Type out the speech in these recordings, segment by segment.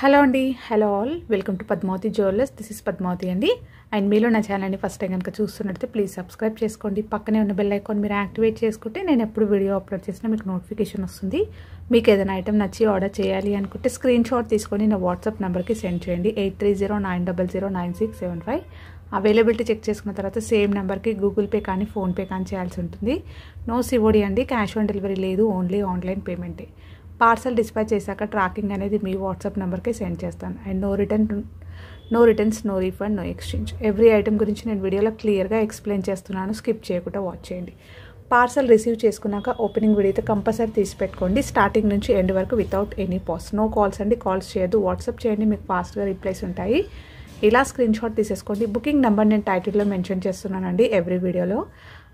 Hello అండి, hello all, welcome to Padmavathi jewellers. This is Padmavathi అండి. And మీలో నా ఛానల్ని ఫస్ట్ టైం కనుక చూస్తున్నట్లయితే ప్లీజ్ సబ్స్క్రైబ్ చేసుకోండి. పక్కనే ఉన్న బెల్ ఐకాన్ మీరు యాక్టివేట్ చేసుకుంటే నేను ఎప్పుడు వీడియో అప్లోడ్ చేసినా మీకు నోటిఫికేషన్ వస్తుంది. మీకు ఏదైనా ఐటమ్ నచ్చి ఆర్డర్ చేయాలి అనుకుంటే స్క్రీన్ షాట్ తీసుకొని నా వాట్సాప్ నెంబర్కి సెండ్ చేయండి. 8309009675. అవైలబిలిటీ చెక్ చేసుకున్న తర్వాత సేమ్ నెంబర్కి గూగుల్ పే కానీ ఫోన్పే కానీ చేయాల్సి ఉంటుంది. నో సిఓడి అండి, క్యాష్ ఆన్ డెలివరీ లేదు, ఓన్లీ ఆన్లైన్ పేమెంటే. పార్సల్ డిస్పాచ్ చేశాక ట్రాకింగ్ అనేది మీ వాట్సాప్ నెంబర్కి సెండ్ చేస్తాను. And no returns, no refund, no exchange. Every item గురించి నేను వీడియోలో క్లియర్గా ఎక్స్ప్లెయిన్ చేస్తున్నాను. స్కిప్ చేయకుండా వాచ్ చేయండి. పార్సల్ రిసీవ్ చేసుకున్నాక ఓపెనింగ్ వీడియో అయితే కంపల్సరీ తీసి పెట్టుకోండి. స్టార్టింగ్ నుంచి ఎండ్ వరకు without any pass. No calls అండి, కాల్స్ చేయొద్దు. వాట్సాప్ చేయండి, మీకు ఫాస్ట్గా రిప్లైస్ ఉంటాయి. ఇలా స్క్రీన్ షాట్ తీసేసుకోండి. బుకింగ్ నెంబర్ నేను టైటిల్లో మెన్షన్ చేస్తున్నానండి ఎవ్రీ వీడియోలో.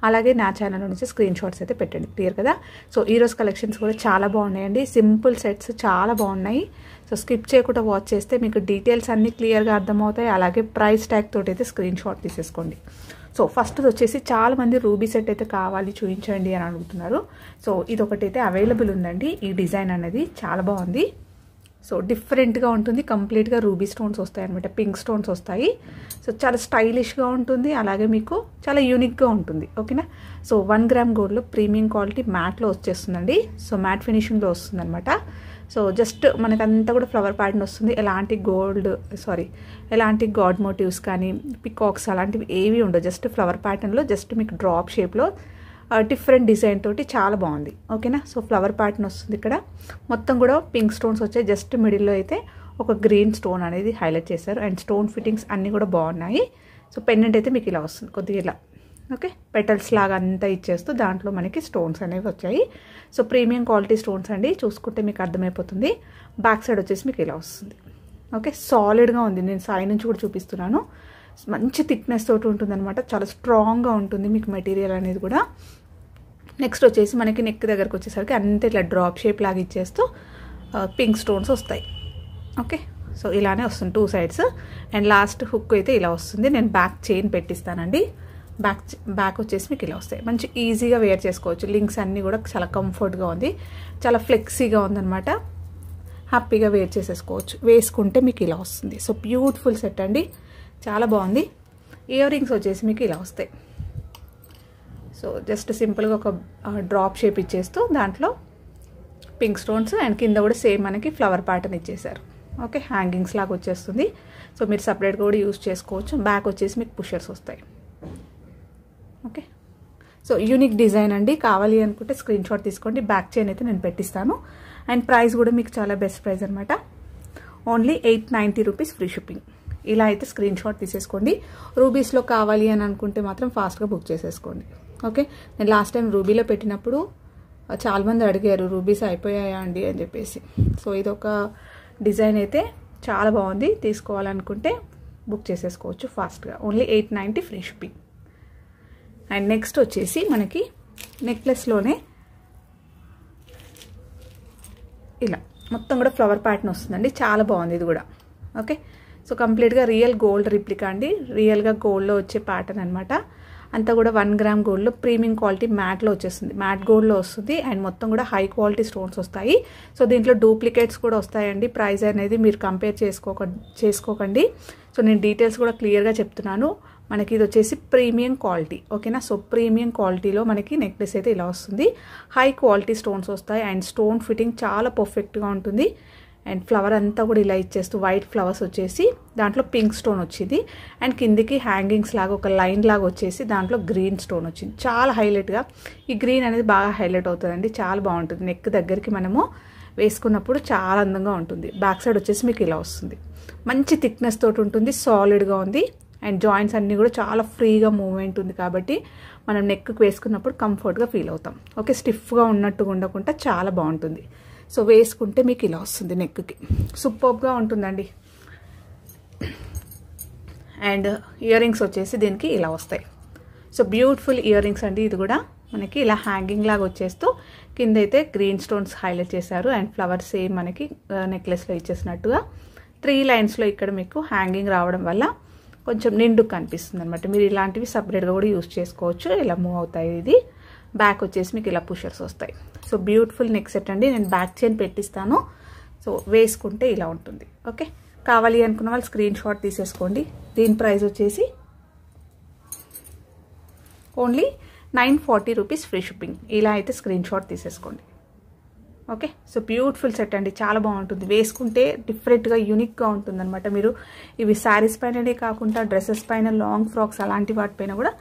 అలాగే నా ఛానల్ నుంచి స్క్రీన్ షాట్స్ అయితే పెట్టండి. క్లియర్ కదా? సో ఈరోజు కలెక్షన్స్ కూడా చాలా బాగున్నాయండి. సింపుల్ సెట్స్ చాలా బాగున్నాయి. సో స్కిప్ చేయకుండా వాచ్ చేస్తే మీకు డీటెయిల్స్ అన్నీ క్లియర్గా అర్థమవుతాయి. అలాగే ప్రైస్ ట్యాగ్ తోటి అయితే స్క్రీన్ షాట్ తీసేసుకోండి. సో ఫస్ట్ వచ్చేసి చాలామంది రూబీ సెట్ అయితే కావాలి చూపించండి అని అడుగుతున్నారు. సో ఇది ఒకటైతే అవైలబుల్ ఉందండి. ఈ డిజైన్ అనేది చాలా బాగుంది. సో డిఫరెంట్గా ఉంటుంది. కంప్లీట్గా రూబీ స్టోన్స్ వస్తాయి అనమాట, పింక్ స్టోన్స్ వస్తాయి. సో చాలా స్టైలిష్గా ఉంటుంది, అలాగే మీకు చాలా యూనిక్గా ఉంటుంది. ఓకేనా? సో 1 గ్రామ్ గోల్డ్లో ప్రీమియం క్వాలిటీ మ్యాట్లో వచ్చేస్తుందండి. సో మ్యాట్ ఫినిషింగ్లో వస్తుంది అనమాట. సో జస్ట్ మనకంతా కూడా ఫ్లవర్ ప్యాటర్న్ వస్తుంది. ఎలాంటి గాడ్ మోటివ్స్ కానీ పికాక్స్ అలాంటివి ఏవి ఉండవు. జస్ట్ ఫ్లవర్ ప్యాటర్న్లో జస్ట్ మీకు డ్రాప్ షేప్లో డిఫరెంట్ డిజైన్ తోటి చాలా బాగుంది. ఓకేనా? సో ఫ్లవర్ ప్యాటర్న్ వస్తుంది. ఇక్కడ మొత్తం కూడా పింక్ స్టోన్స్ వచ్చాయి. జస్ట్ మిడిల్లో అయితే ఒక గ్రీన్ స్టోన్ అనేది హైలైట్ చేశారు. అండ్ స్టోన్ ఫిట్టింగ్స్ అన్నీ కూడా బాగున్నాయి. సో పెండెంట్ అయితే మీకు ఇలా వస్తుంది, కొద్దిగా ఇలా. ఓకే, పెటల్స్ లాగా అంతా ఇచ్చేస్తూ దాంట్లో మనకి స్టోన్స్ అనేవి వచ్చాయి. సో ప్రీమియం క్వాలిటీ స్టోన్స్ అండి, చూసుకుంటే మీకు అర్థమైపోతుంది. బ్యాక్ సైడ్ వచ్చేసి మీకు ఇలా వస్తుంది. ఓకే, సాలిడ్గా ఉంది. నేను సైడ్ నుంచి కూడా చూపిస్తున్నాను. మంచి థిక్నెస్ తోటి ఉంటుంది అనమాట. చాలా స్ట్రాంగ్గా ఉంటుంది మీకు మెటీరియల్ అనేది కూడా. నెక్స్ట్ వచ్చేసి మనకి నెక్ దగ్గరకు వచ్చేసరికి అంతే ఇట్లా డ్రాప్ షేప్ లాగా ఇచ్చేస్తూ పింక్ స్టోన్స్ వస్తాయి. ఓకే, సో ఇలానే వస్తుంది 2 సైడ్స్. అండ్ లాస్ట్ హుక్ అయితే ఇలా వస్తుంది. నేను బ్యాక్ చైన్ పెట్టిస్తానండి. బ్యాక్ వచ్చేసి మీకు ఇలా వస్తాయి. మంచి ఈజీగా వేర్ చేసుకోవచ్చు. లింక్స్ అన్నీ కూడా చాలా కంఫర్ట్గా ఉంది, చాలా ఫ్లెక్సీగా ఉందన్నమాట. హ్యాపీగా వేర్ చేసేసుకోవచ్చు. వేసుకుంటే మీకు ఇలా వస్తుంది. సో బ్యూటిఫుల్ సెట్ అండి, చాలా బాగుంది. ఇయర్ రింగ్స్ వచ్చేసి మీకు ఇలా వస్తాయి. సో జస్ట్ సింపుల్గా ఒక డ్రాప్ షేప్ ఇచ్చేస్తూ దాంట్లో పింక్ స్టోన్స్ అండ్ కింద కూడా సేమ్ మనకి ఫ్లవర్ ప్యాటర్న్ ఇచ్చేసారు. ఓకే, హ్యాంగింగ్స్ లాగా వచ్చేస్తుంది. సో మీరు సపరేట్గా కూడా యూజ్ చేసుకోవచ్చు. బ్యాక్ వచ్చేసి మీకు పుషర్స్ వస్తాయి. ఓకే, సో యూనిక్ డిజైన్ అండి. కావాలి అనుకుంటే స్క్రీన్ షాట్ తీసుకోండి. బ్యాక్ చైన్ అయితే నేను పెట్టిస్తాను. అండ్ ప్రైస్ కూడా మీకు చాలా బెస్ట్ ప్రైస్ అనమాట. Only 890 rupees free shipping. ఇలా అయితే స్క్రీన్ షాట్ తీసేసుకోండి. రూబీస్లో కావాలి అని అనుకుంటే మాత్రం ఫాస్ట్గా బుక్ చేసేసుకోండి. ఓకే, నేను లాస్ట్ టైం రూబీలో పెట్టినప్పుడు చాలామంది అడిగారు రూబీస్ అయిపోయాయా అండి అని చెప్పేసి. సో ఇదొక డిజైన్ అయితే చాలా బాగుంది. తీసుకోవాలనుకుంటే బుక్ చేసేసుకోవచ్చు ఫాస్ట్గా. Only 890 free shipping. And next వచ్చేసి మనకి నెక్లెస్లోనే ఇలా మొత్తం కూడా ఫ్లవర్ ప్యాటర్న్ వస్తుందండి. చాలా బాగుంది ఇది కూడా. ఓకే, సో కంప్లీట్గా రియల్ గోల్డ్ రిప్లికా అండి. రియల్గా గోల్డ్లో వచ్చే ప్యాటర్న్ అనమాట. అంతా కూడా 1 గ్రామ్ గోల్డ్లో ప్రీమియం క్వాలిటీ మ్యాట్లో వచ్చేస్తుంది. మ్యాట్ గోల్డ్లో వస్తుంది. అండ్ మొత్తం కూడా హై క్వాలిటీ స్టోన్స్ వస్తాయి. సో దీంట్లో డూప్లికేట్స్ కూడా వస్తాయండి. ప్రైస్ అనేది మీరు కంపేర్ చేసుకోకండి. సో నేను డీటెయిల్స్ కూడా క్లియర్గా చెప్తున్నాను. మనకి ఇది వచ్చేసి ప్రీమియం క్వాలిటీ. ఓకేనా? సో ప్రీమియం క్వాలిటీలో మనకి నెక్లెస్ అయితే ఇలా వస్తుంది. హై క్వాలిటీ స్టోన్స్ వస్తాయి. అండ్ స్టోన్ ఫిట్టింగ్ చాలా పర్ఫెక్ట్గా ఉంటుంది. అండ్ ఫ్లవర్ అంతా కూడా ఇలా ఇచ్చేస్తూ వైట్ ఫ్లవర్స్ వచ్చేసి దాంట్లో పింక్ స్టోన్ వచ్చింది. అండ్ కిందికి హ్యాంగింగ్స్ లాగా ఒక లైన్ లాగా వచ్చేసి దాంట్లో గ్రీన్ స్టోన్ వచ్చింది. చాలా హైలైట్గా ఈ గ్రీన్ అనేది బాగా హైలైట్ అవుతుందండి. చాలా బాగుంటుంది. నెక్ దగ్గరికి మనము వేసుకున్నప్పుడు చాలా అందంగా ఉంటుంది. బ్యాక్ సైడ్ వచ్చేసి మీకు ఇలా వస్తుంది. మంచి థిక్నెస్ తోటి ఉంటుంది, సాలిడ్గా ఉంది. అండ్ జాయింట్స్ అన్నీ కూడా చాలా ఫ్రీగా మూవ్మెంట్ ఉంది కాబట్టి మనం నెక్కి వేసుకున్నప్పుడు కంఫర్ట్గా ఫీల్ అవుతాం. ఓకే, స్టిఫ్గా ఉన్నట్టుగా ఉండకుండా చాలా బాగుంటుంది. సో వేసుకుంటే మీకు ఇలా వస్తుంది. నెక్కి సూపర్గా ఉంటుందండి. అండ్ ఇయర్ రింగ్స్ వచ్చేసి దీనికి ఇలా వస్తాయి. సో బ్యూటిఫుల్ ఇయర్ రింగ్స్ అండి. ఇది కూడా మనకి ఇలా హ్యాంగింగ్ లాగా వచ్చేస్తూ కింద అయితే గ్రీన్ స్టోన్స్ హైలైట్ చేశారు. అండ్ ఫ్లవర్స్ సేమ్ మనకి నెక్లెస్లో ఇచ్చేసినట్టుగా 3 లైన్స్లో ఇక్కడ మీకు హ్యాంగింగ్ రావడం వల్ల కొంచెం నిండు కనిపిస్తుంది అనమాట. మీరు ఇలాంటివి సపరేట్గా కూడా యూజ్ చేసుకోవచ్చు. ఇలా మూవ్ అవుతాయి. ఇది బ్యాక్ వచ్చేసి మీకు ఇలా పుషర్స్ వస్తాయి. సో బ్యూటిఫుల్ నెక్ సెట్ అండి. నేను బ్యాక్ చైన్ పెట్టిస్తాను. సో వేసుకుంటే ఇలా ఉంటుంది. ఓకే, కావాలి అనుకున్న వాళ్ళు స్క్రీన్ షాట్ తీసేసుకోండి. దీని ప్రైస్ వచ్చేసి ఓన్లీ 940 రూపీస్ ఫ్రీ షిప్పింగ్. ఇలా అయితే స్క్రీన్ షాట్ తీసేసుకోండి. ఓకే, సో బ్యూటిఫుల్ సెట్ అండి, చాలా బాగుంటుంది. వేసుకుంటే డిఫరెంట్గా యూనిక్గా ఉంటుంది అనమాట. మీరు ఇవి శారీస్ పైననే కాకుండా డ్రెస్సెస్ పైన, లాంగ్ ఫ్రాక్స్ అలాంటి వాటిపైన కూడా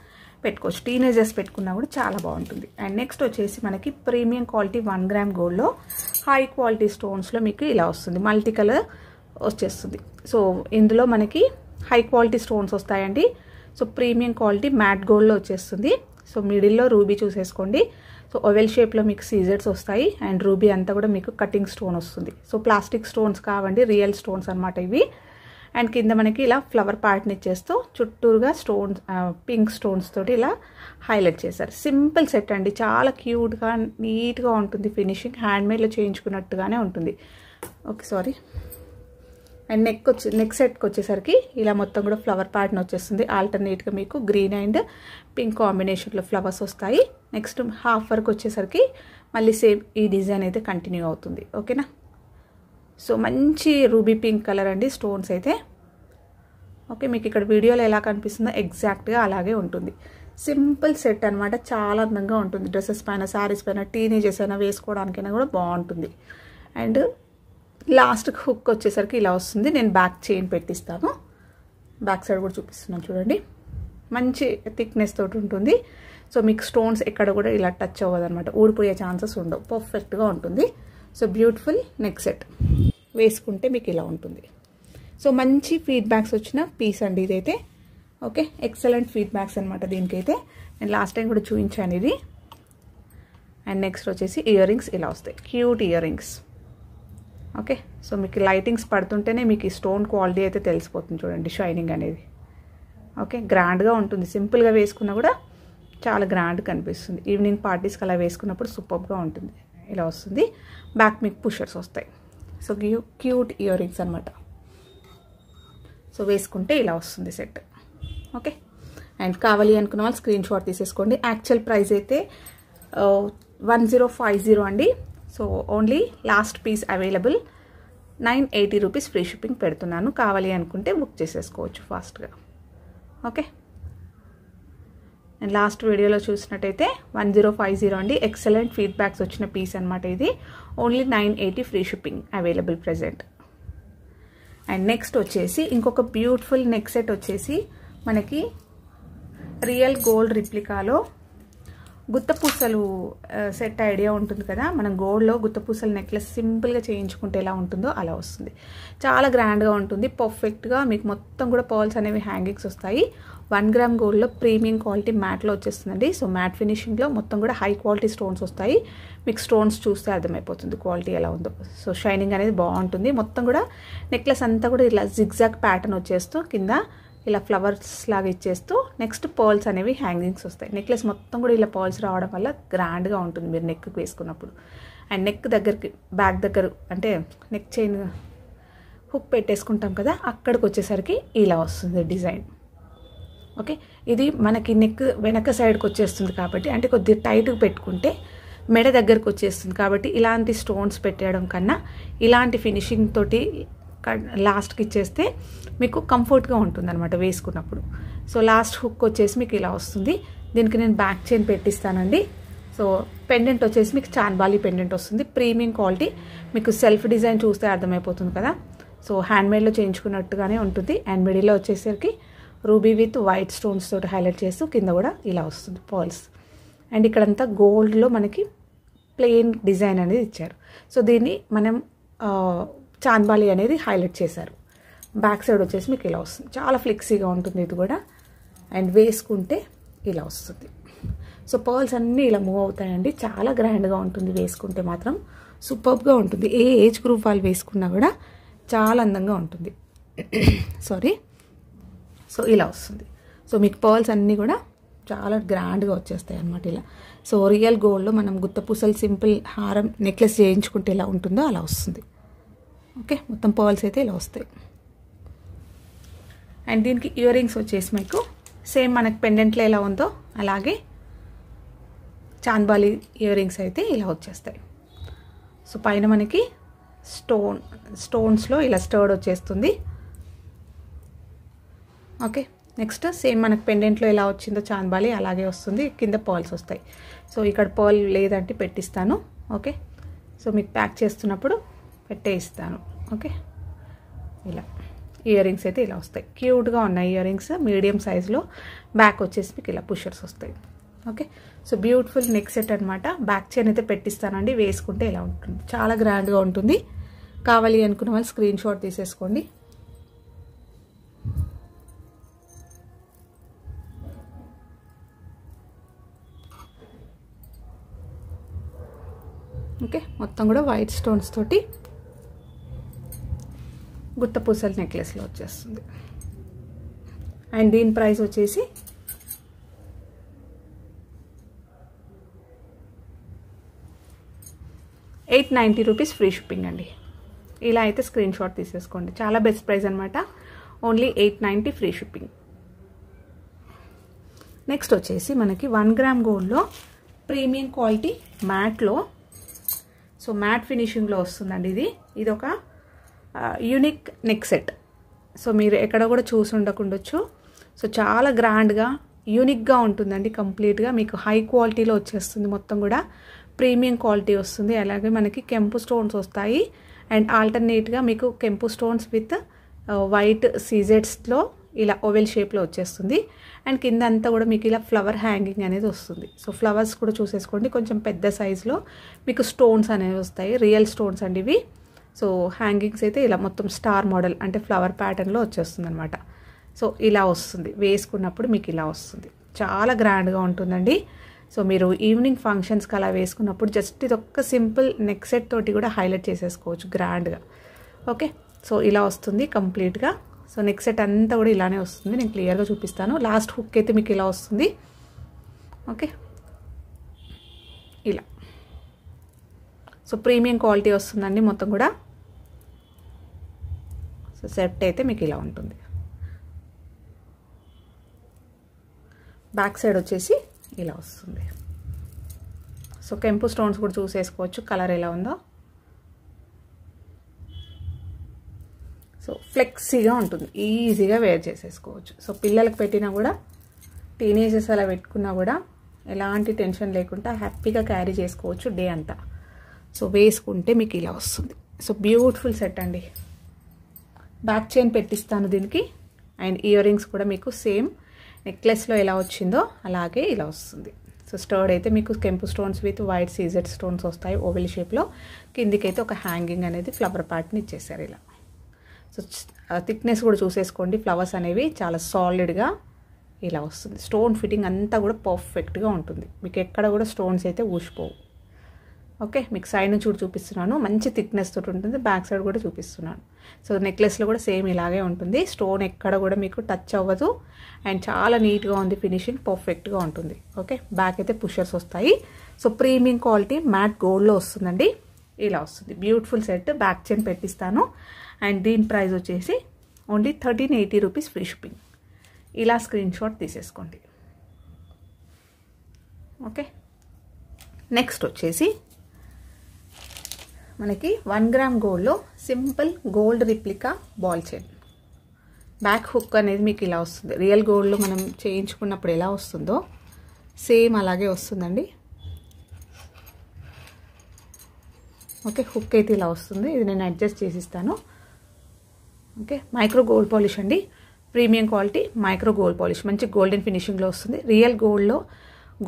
పెట్టుకోవచ్చు. టీనేజర్స్ పెట్టుకున్నా కూడా చాలా బాగుంటుంది. అండ్ నెక్స్ట్ వచ్చేసి మనకి ప్రీమియం క్వాలిటీ 1 గ్రామ్ గోల్డ్లో హై క్వాలిటీ స్టోన్స్లో మీకు ఇలా వస్తుంది. మల్టీ కలర్ వచ్చేస్తుంది. సో ఇందులో మనకి హై క్వాలిటీ స్టోన్స్ వస్తాయండి. సో ప్రీమియం క్వాలిటీ మ్యాట్ గోల్డ్లో వచ్చేస్తుంది. సో మిడిల్లో రూబీ చూసేసుకోండి. సో ఓవెల్ షేప్లో మీకు సీజర్స్ వస్తాయి. అండ్ రూబీ అంతా కూడా మీకు కటింగ్ స్టోన్ వస్తుంది. సో ప్లాస్టిక్ స్టోన్స్ కావండి, రియల్ స్టోన్స్ అనమాట ఇవి. అండ్ కింద మనకి ఇలా ఫ్లవర్ ప్యాటర్న్ ఇచ్చేస్తూ చుట్టూరుగా స్టోన్స్, పింక్ స్టోన్స్ తోటి ఇలా హైలైట్ చేశారు. సింపుల్ సెట్ అండి, చాలా క్యూట్గా నీట్గా ఉంటుంది. ఫినిషింగ్ హ్యాండ్మేడ్లో చేయించుకున్నట్టుగానే ఉంటుంది. Okay, sorry. అండ్ నెక్ సెట్కి వచ్చేసరికి ఇలా మొత్తం కూడా ఫ్లవర్ ప్యాటర్న్ వచ్చేస్తుంది. ఆల్టర్నేట్గా మీకు గ్రీన్ అండ్ పింక్ కాంబినేషన్లో ఫ్లవర్స్ వస్తాయి. నెక్స్ట్ హాఫ్ వర్క్ వచ్చేసరికి మళ్ళీ సేమ్ ఈ డిజైన్ అయితే కంటిన్యూ అవుతుంది. ఓకేనా, సో మంచి రూబీ పింక్ కలర్ అండి స్టోన్స్ అయితే. ఓకే, మీకు ఇక్కడ వీడియోలో ఎలా కనిపిస్తుందో ఎగ్జాక్ట్గా అలాగే ఉంటుంది. సింపుల్ సెట్ అనమాట, చాలా అందంగా ఉంటుంది. డ్రెస్సెస్ పైన, శారీస్ పైన, టీనేజర్స్ అయినా వేసుకోవడానికైనా కూడా బాగుంటుంది. అండ్ లాస్ట్ హుక్ వచ్చేసరికి ఇలా వస్తుంది. నేను బ్యాక్ చైన్ పెట్టిస్తాను. బ్యాక్ సైడ్ కూడా చూపిస్తున్నాను చూడండి. మంచి థిక్నెస్ తోటి ఉంటుంది. సో మీకు స్టోన్స్ ఎక్కడ కూడా ఇలా టచ్ అవ్వదు అనమాట, ఊడిపోయే ఛాన్సెస్ ఉండవు. పర్ఫెక్ట్గా ఉంటుంది. సో బ్యూటిఫుల్ నెక్ సెట్ వేసుకుంటే మీకు ఇలా ఉంటుంది. సో మంచి ఫీడ్బ్యాక్స్ వచ్చిన పీస్ అండి ఇదైతే. ఓకే, ఎక్సలెంట్ ఫీడ్బ్యాక్స్ అనమాట దీనికైతే. నేను లాస్ట్ టైం కూడా చూపించాను ఇది. అండ్ నెక్స్ట్ వచ్చేసి ఇయర్ రింగ్స్ ఇలా వస్తాయి, cute ear rings. Okay, so మీకు లైటింగ్స్ పడుతుంటేనే మీకు ఈ స్టోన్ క్వాలిటీ అయితే తెలిసిపోతుంది చూడండి, షైనింగ్ అనేది. ఓకే, గ్రాండ్గా ఉంటుంది. సింపుల్గా వేసుకున్నా కూడా చాలా గ్రాండ్ కనిపిస్తుంది. ఈవినింగ్ పార్టీస్కి అలా వేసుకున్నప్పుడు సూపర్గా ఉంటుంది. ఇలా వస్తుంది. బ్యాక్ మీకు పుషర్స్ వస్తాయి. సో క్యూట్ ఇయర్ రింగ్స్ అనమాట. సో వేసుకుంటే ఇలా వస్తుంది సెట్. ఓకే, అండ్ కావాలి అనుకున్న వాళ్ళు స్క్రీన్ షాట్ తీసేసుకోండి. యాక్చువల్ ప్రైస్ అయితే 1050 అండి. So only last piece available 980 rupees free shipping పెడుతున్నాను. కావాలి అనుకుంటే బుక్ చేసేసుకోవచ్చు ఫాస్ట్గా. ఓకే, అండ్ లాస్ట్ వీడియోలో చూసినట్టయితే 1050 అండి. ఎక్సలెంట్ ఫీడ్బ్యాక్స్ వచ్చిన పీస్ అనమాట ఇది. Only 980 free shipping available present. And next వచ్చేసి ఇంకొక బ్యూటిఫుల్ నెక్ సెట్ వచ్చేసి మనకి రియల్ గోల్డ్ రిప్లికాలో గుత్తపూసలు సెట్ ఐడియా ఉంటుంది కదా, మనం గోల్డ్లో గుత్తపూసల నెక్లెస్ సింపుల్గా చేయించుకుంటే ఎలా ఉంటుందో అలా వస్తుంది. చాలా గ్రాండ్గా ఉంటుంది. పర్ఫెక్ట్గా మీకు మొత్తం కూడా పర్ల్స్ అనేవి హ్యాంగింగ్స్ వస్తాయి. 1 గ్రామ్ గోల్డ్లో ప్రీమియం క్వాలిటీ మ్యాట్లో వచ్చేస్తుందండి. సో మ్యాట్ ఫినిషింగ్లో మొత్తం కూడా హై క్వాలిటీ స్టోన్స్ వస్తాయి. మీకు స్టోన్స్ చూస్తే అర్థమైపోతుంది క్వాలిటీ ఎలా ఉందో. సో షైనింగ్ అనేది బాగుంటుంది. మొత్తం కూడా నెక్లెస్ అంతా కూడా ఇలా జిగ్జాగ్ ప్యాటర్న్ వచ్చేస్తూ కింద ఇలా ఫ్లవర్స్ లాగా ఇచ్చేస్తూ నెక్స్ట్ పర్ల్స్ అనేవి హ్యాంగింగ్స్ వస్తాయి. నెక్లెస్ మొత్తం కూడా ఇలా పర్ల్స్ రావడం వల్ల గ్రాండ్గా ఉంటుంది మీరు నెక్కి వేసుకున్నప్పుడు. అండ్ నెక్ దగ్గరికి బ్యాక్ దగ్గర అంటే నెక్ చైన్ హుక్ పెట్టేసుకుంటాం కదా, అక్కడికి వచ్చేసరికి ఇలా వస్తుంది డిజైన్. ఓకే, ఇది మనకి నెక్ వెనక సైడ్కి వచ్చేస్తుంది కాబట్టి, అంటే కొద్దిగా టైట్గా పెట్టుకుంటే మెడ దగ్గరకు వచ్చేస్తుంది కాబట్టి ఇలాంటి స్టోన్స్ పెట్టడం కన్నా ఇలాంటి ఫినిషింగ్ తోటి లాస్ట్కి ఇచ్చేస్తే మీకు కంఫర్ట్గా ఉంటుంది అనమాట వేసుకున్నప్పుడు. సో లాస్ట్ హుక్ వచ్చేసి మీకు ఇలా వస్తుంది. దీనికి నేను బ్యాక్ చైన్ పెట్టిస్తానండి. సో పెండెంట్ వచ్చేసి మీకు చాన్బాలి పెండెంట్ వస్తుంది. Premium quality. మీకు సెల్ఫ్ డిజైన్ చూస్తే అర్థమైపోతుంది కదా. సో హ్యాండ్మేడ్లో చేయించుకున్నట్టుగానే ఉంటుంది. అండ్ మిడిల్లో వచ్చేసరికి రూబీ విత్ వైట్ స్టోన్స్ తోటి హైలైట్ చేస్తూ కింద కూడా ఇలా వస్తుంది పర్ల్స్. అండ్ ఇక్కడంతా గోల్డ్లో మనకి ప్లెయిన్ డిజైన్ అనేది ఇచ్చారు. సో దీన్ని మనం చాన్బాలి అనేది హైలైట్ చేశారు. బ్యాక్ సైడ్ వచ్చేసి మీకు ఇలా వస్తుంది. చాలా ఫ్లెక్సీగా ఉంటుంది ఇది కూడా. అండ్ వేసుకుంటే ఇలా వస్తుంది. సో పర్ల్స్ అన్నీ ఇలా మూవ్ అవుతాయండి. చాలా గ్రాండ్గా ఉంటుంది వేసుకుంటే మాత్రం. సూపర్గా ఉంటుంది. ఏ ఏజ్ గ్రూప్ వాళ్ళు వేసుకున్నా కూడా చాలా అందంగా ఉంటుంది. సారీ. సో ఇలా వస్తుంది. సో మీకు పర్ల్స్ అన్నీ కూడా చాలా గ్రాండ్గా వచ్చేస్తాయి అన్నమాట ఇలా. సో రియల్ గోల్డ్లో మనం గుత్తపూసలు సింపుల్ హారం నెక్లెస్ చేయించుకుంటే ఎలా ఉంటుందో అలా వస్తుంది. ఓకే, మొత్తం పర్ల్స్ అయితే ఇలా వస్తాయి. అండ్ దీనికి ఇయర్ రింగ్స్ వచ్చేసి మీకు సేమ్ మనకి పెండెంట్లో ఎలా ఉందో అలాగే చాన్బాలి ఇయర్ రింగ్స్ అయితే ఇలా వచ్చేస్తాయి. సో పైన మనకి స్టోన్స్లో ఇలా స్టర్డ్ వచ్చేస్తుంది. ఓకే, నెక్స్ట్ సేమ్ మనకు పెండెంట్లో ఎలా వచ్చిందో చాంద్బాలి అలాగే వస్తుంది. కింద పర్ల్స్ వస్తాయి. సో ఇక్కడ పర్ల్ లేదంటే పెట్టిస్తాను. ఓకే, సో మీకు ప్యాక్ చేస్తున్నప్పుడు పెట్టే ఇస్తాను. ఓకే, ఇలా ఇయర్ రింగ్స్ అయితే ఇలా వస్తాయి. క్యూట్గా ఉన్నాయి ఇయర్ రింగ్స్, మీడియం సైజులో. బ్యాక్ వచ్చేసి మీకు ఇలా పుషర్స్ వస్తాయి. Okay, so beautiful neck set అనమాట. బ్యాక్ చైన్ అయితే పెట్టిస్తానండి. వేసుకుంటే ఇలా ఉంటుంది, చాలా గ్రాండ్గా ఉంటుంది. కావాలి అనుకున్న వాళ్ళు స్క్రీన్ షాట్ తీసేసుకోండి. ఓకే, మొత్తం కూడా వైట్ స్టోన్స్ తోటి గుత్తపూసల నెక్లెస్లో వచ్చేస్తుంది. అండ్ దీని ప్రైస్ వచ్చేసి ₹890 ఫ్రీ షిప్పింగ్ అండి. ఇలా అయితే స్క్రీన్ షాట్ తీసేసుకోండి. చాలా బెస్ట్ ప్రైస్ అనమాట. Only $890 free shipping. నెక్స్ట్ వచ్చేసి మనకి 1 గ్రామ్ గోల్డ్లో ప్రీమియం క్వాలిటీ మ్యాట్లో, సో మ్యాట్ ఫినిషింగ్లో వస్తుందండి. ఇది ఒక యూనిక్ నెక్ సెట్. సో మీరు ఎక్కడ కూడా చూసి ఉండకుండొచ్చు. సో చాలా గ్రాండ్గా యూనిక్గా ఉంటుందండి. కంప్లీట్గా మీకు హై క్వాలిటీలో వచ్చేస్తుంది. మొత్తం కూడా ప్రీమియం క్వాలిటీ వస్తుంది. అలాగే మనకి కెంపు స్టోన్స్ వస్తాయి. అండ్ ఆల్టర్నేట్గా మీకు కెంపు స్టోన్స్ విత్ వైట్ సీజెట్స్లో ఇలా ఓవెల్ షేప్లో వచ్చేస్తుంది. అండ్ కింద అంతా కూడా మీకు ఇలా ఫ్లవర్ హ్యాంగింగ్ అనేది వస్తుంది. సో ఫ్లవర్స్ కూడా చూసేసుకోండి. కొంచెం పెద్ద సైజులో మీకు స్టోన్స్ అనేవి వస్తాయి. రియల్ స్టోన్స్ అండి ఇవి. సో హ్యాంగింగ్స్ అయితే ఇలా మొత్తం స్టార్ మోడల్ అంటే ఫ్లవర్ ప్యాటర్న్లో వచ్చేస్తుంది అనమాట. సో ఇలా వస్తుంది, వేసుకున్నప్పుడు మీకు ఇలా వస్తుంది. చాలా గ్రాండ్గా ఉంటుందండి. సో మీరు ఈవినింగ్ ఫంక్షన్స్కి అలా వేసుకున్నప్పుడు జస్ట్ ఇది ఒక్క సింపుల్ నెక్ సెట్ తోటి కూడా హైలైట్ చేసేసుకోవచ్చు గ్రాండ్గా. ఓకే, సో ఇలా వస్తుంది కంప్లీట్గా. సో నెక్ సెట్ అంతా కూడా ఇలానే వస్తుంది. నేను క్లియర్గా చూపిస్తాను. లాస్ట్ హుక్ అయితే మీకు ఇలా వస్తుంది. ఓకే, ఇలా సో ప్రీమియం క్వాలిటీ వస్తుందండి మొత్తం కూడా. సో సెట్ అయితే మీకు ఇలా ఉంటుంది. బ్యాక్ సైడ్ వచ్చేసి ఇలా వస్తుంది. సో కెంపు స్టోన్స్ కూడా చూసేసుకోవచ్చు కలర్ ఎలా ఉందో. సో ఫ్లెక్సీగా ఉంటుంది, ఈజీగా వేర్ చేసేసుకోవచ్చు. సో పిల్లలకు పెట్టినా కూడా, టీనేజర్స్ అలా పెట్టుకున్నా కూడా ఎలాంటి టెన్షన్ లేకుండా హ్యాపీగా క్యారీ చేసుకోవచ్చు డే అంతా. సో వేసుకుంటే మీకు ఇలా వస్తుంది. సో బ్యూటిఫుల్ సెట్ అండి. బ్యాక్ చైన్ పెట్టిస్తాను దీనికి. అండ్ ఇయర్ రింగ్స్ కూడా మీకు సేమ్ నెక్లెస్లో ఎలా వచ్చిందో అలాగే ఇలా వస్తుంది. సో స్టర్డ్ అయితే మీకు కెంపు stones with white CZ stones వస్తాయి ఓవెల్ షేప్లో. కిందికైతే ఒక హ్యాంగింగ్ అనేది ఫ్లవర్ ప్యాటర్న్ ఇచ్చేసారు ఇలా. సో థిక్నెస్ కూడా చూసేసుకోండి. ఫ్లవర్స్ అనేవి చాలా సాలిడ్గా ఇలా వస్తుంది. స్టోన్ ఫిట్టింగ్ అంతా కూడా పర్ఫెక్ట్గా ఉంటుంది. మీకు ఎక్కడ కూడా స్టోన్స్ అయితే ఊసిపోవు. ఓకే, మీకు సైడ్ నుంచి కూడా చూపిస్తున్నాను. మంచి థిక్నెస్ తోటి ఉంటుంది. బ్యాక్ సైడ్ కూడా చూపిస్తున్నాను. సో నెక్లెస్లో కూడా సేమ్ ఇలాగే ఉంటుంది. స్టోన్ ఎక్కడ కూడా మీకు టచ్ అవ్వదు. అండ్ చాలా నీట్గా ఉంది ఫినిషింగ్, పర్ఫెక్ట్గా ఉంటుంది. ఓకే, బ్యాక్ అయితే పుషర్స్ వస్తాయి. సో ప్రీమియం క్వాలిటీ మ్యాట్ గోల్డ్లో వస్తుందండి. ఇలా వస్తుంది బ్యూటిఫుల్ సెట్. బ్యాక్ చైన్ పెట్టిస్తాను. అండ్ దీని ప్రైస్ వచ్చేసి ఓన్లీ ₹1380 ఫ్రీ షిప్పింగ్. ఇలా స్క్రీన్ షాట్ తీసేసుకోండి. ఓకే, నెక్స్ట్ వచ్చేసి మనకి 1 గ్రామ్ గోల్డ్లో simple gold replica ball chain. Back hook అనేది మీకు ఇలా వస్తుంది. రియల్ గోల్డ్లో మనం చేయించుకున్నప్పుడు ఎలా వస్తుందో సేమ్ అలాగే వస్తుందండి. ఓకే, హుక్ అయితే ఇలా వస్తుంది. ఇది నేను అడ్జస్ట్ చేసిస్తాను. ఓకే, మైక్రో గోల్డ్ పాలిష్ అండి. Premium quality micro gold polish. మంచి గోల్డెన్ ఫినిషింగ్లో వస్తుంది. రియల్ గోల్డ్లో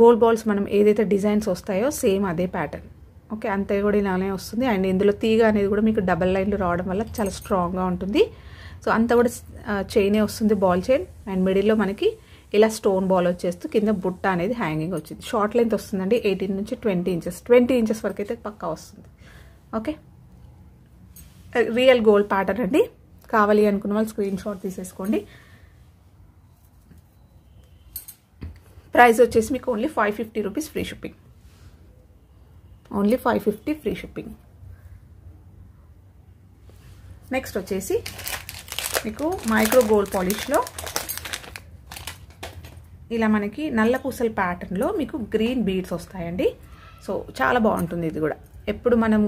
గోల్డ్ బాల్స్ మనం ఏదైతే డిజైన్స్ వస్తాయో సేమ్ అదే ప్యాటర్న్. ఓకే, అంతే కూడా ఇలానే వస్తుంది. అండ్ ఇందులో తీగ అనేది కూడా మీకు డబల్ లైన్లు రావడం వల్ల చాలా స్ట్రాంగ్గా ఉంటుంది. సో అంతా కూడా చైనే వస్తుంది, బాల్ చైన్. అండ్ మిడిల్లో మనకి ఇలా స్టోన్ బాల్ వచ్చేస్తూ కింద బుట్ట అనేది హ్యాంగింగ్ వచ్చింది. షార్ట్ లెంత్ వస్తుందండి. 18 నుంచి 20 ఇంచెస్. 20 ఇంచెస్ వరకు అయితే పక్కా వస్తుంది. ఓకే, రియల్ గోల్డ్ ప్యాటర్న్ అండి. కావాలి అనుకున్న వాళ్ళు స్క్రీన్ షాట్ తీసేసుకోండి. ప్రైస్ వచ్చేసి మీకు only ₹550 free shipping. Only $550 free shipping. Next వచ్చేసి మీకు మైక్రో గోల్డ్ పాలిష్లో ఇలా మనకి నల్ల పూసల ప్యాటర్న్లో మీకు గ్రీన్ బీడ్స్ వస్తాయండి. సో చాలా బాగుంటుంది ఇది కూడా. ఎప్పుడు మనం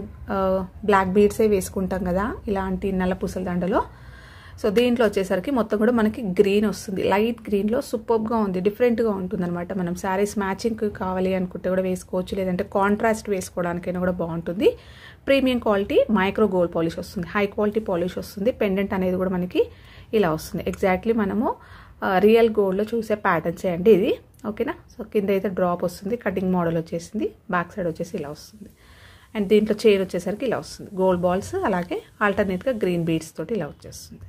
బ్లాక్ బీడ్సే వేసుకుంటాం కదా ఇలాంటి నల్ల పూసల దండలో. సో దీంట్లో వచ్చేసరికి మొత్తం కూడా మనకి గ్రీన్ వస్తుంది, లైట్ గ్రీన్లో సూపర్గా ఉంది, డిఫరెంట్గా ఉంటుంది అనమాట. మనం శారీస్ మ్యాచింగ్ కావాలి అనుకుంటే కూడా వేసుకోవచ్చు, లేదంటే కాంట్రాస్ట్ వేసుకోవడానికైనా కూడా బాగుంటుంది. Premium quality micro gold polish వస్తుంది, హై క్వాలిటీ పాలిష్ వస్తుంది. పెండెంట్ అనేది కూడా మనకి ఇలా వస్తుంది, ఎగ్జాక్ట్లీ మనము రియల్ గోల్డ్లో చూసే ప్యాటర్న్సే అండి ఇది. ఓకేనా. సో కింద అయితే డ్రాప్ వస్తుంది, కటింగ్ మోడల్ వచ్చేసింది, బ్యాక్ సైడ్ వచ్చేసి ఇలా వస్తుంది. అండ్ దీంట్లో చైన్ వచ్చేసరికి ఇలా వస్తుంది, గోల్డ్ బాల్స్, అలాగే ఆల్టర్నేట్గా గ్రీన్ బీడ్స్ తోటి ఇలా వచ్చేస్తుంది.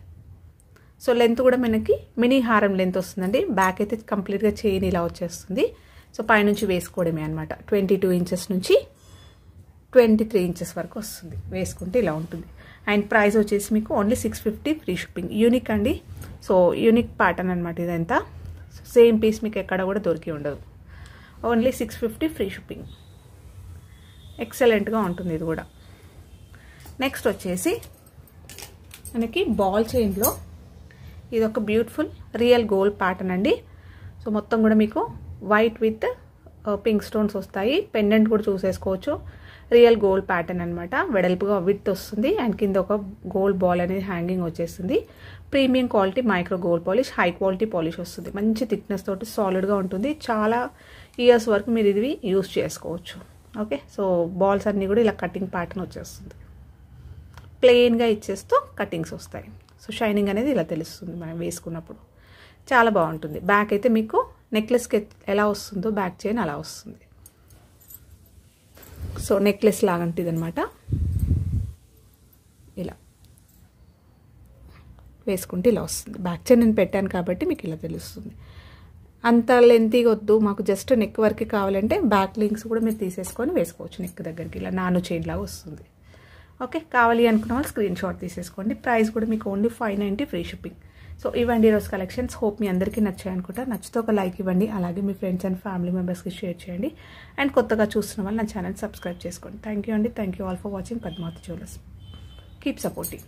సో లెంత్ కూడా మనకి మినీ హారం లెంత్ వస్తుందండి. బ్యాక్ అయితే కంప్లీట్గా చైన్ ఇలా వచ్చేస్తుంది. సో పైనుంచి వేసుకోవడమే అనమాట. 22 ఇంచెస్ నుంచి 23 ఇంచెస్ వరకు వస్తుంది, వేసుకుంటే ఇలా ఉంటుంది. అండ్ ప్రైస్ వచ్చేసి మీకు ఓన్లీ 650 ఫ్రీ షిప్పింగ్. యూనిక్ అండి, సో యూనిక్ ప్యాటర్న్ అనమాట ఇదంతా. సేమ్ పీస్ మీకు ఎక్కడ కూడా దొరికి ఉండదు. Only 650 free shipping. ఎక్సలెంట్గా ఉంటుంది ఇది కూడా. నెక్స్ట్ వచ్చేసి మనకి బాల్ చైన్లో ఇది ఒక బ్యూటిఫుల్ రియల్ గోల్డ్ ప్యాటర్న్ అండి. సో మొత్తం కూడా మీకు వైట్ విత్ పింక్ స్టోన్స్ వస్తాయి. పెండెంట్ కూడా చూసేసుకోవచ్చు. రియల్ గోల్డ్ ప్యాటర్న్ అనమాట, వెడల్పుగా విత్ వస్తుంది. అండ్ కింద ఒక గోల్డ్ బాల్ అనేది హ్యాంగింగ్ వచ్చేస్తుంది. Premium quality micro gold polish, high quality polish వస్తుంది. మంచి థిక్నెస్ తోటి సాలిడ్గా ఉంటుంది. చాలా ఇయర్స్ వరకు మీరు ఇది యూస్ చేసుకోవచ్చు. ఓకే. సో బాల్స్ అన్నీ కూడా ఇలా కటింగ్ ప్యాటర్న్ వచ్చేస్తుంది. ప్లెయిన్గా ఇచ్చేస్తూ కటింగ్స్ వస్తాయి. సో షైనింగ్ అనేది ఇలా తెలుస్తుంది మనం వేసుకున్నప్పుడు, చాలా బాగుంటుంది. బ్యాక్ అయితే మీకు నెక్లెస్కి ఎలా వస్తుందో బ్యాక్ చైన్ అలా వస్తుంది. సో నెక్లెస్ లాగంటిది అనమాట. ఇలా వేసుకుంటే ఇలా వస్తుంది. బ్యాక్ చైన్ నేను పెట్టాను కాబట్టి మీకు ఇలా తెలుస్తుంది. అంత లెంతీగా వద్దు, మాకు జస్ట్ నెక్ వరకు కావాలంటే బ్యాక్ లింక్స్ కూడా మీరు తీసేసుకొని వేసుకోవచ్చు. నెక్ దగ్గరికి ఇలా నాను చైన్ లాగా వస్తుంది. ఓకే. కావాలి అనుకున్న వాళ్ళు స్క్రీన్ షాట్ తీసేసుకోండి. ప్రైస్ కూడా మీకు ఓన్లీ 590 ఫ్రీ షిప్పింగ్. సో ఇవ్వండి ఈరోజు కలెక్షన్స్. హోప్ మీ అందరికీ నచ్చాయి అనుకుంటా. నచ్చితే ఒక లైక్ ఇవ్వండి, అలాగే మీ ఫ్రెండ్స్ అండ్ ఫ్యామిలీ మెంబర్స్కి షేర్ చేయండి. అండ్ కొత్తగా చూస్తున్న వాళ్ళు నా ఛానల్ సబ్స్క్రైబ్ చేసుకోండి. థ్యాంక్ యూ అండి. Thank you all for watching Padmavathi jewellers. Keep supporting.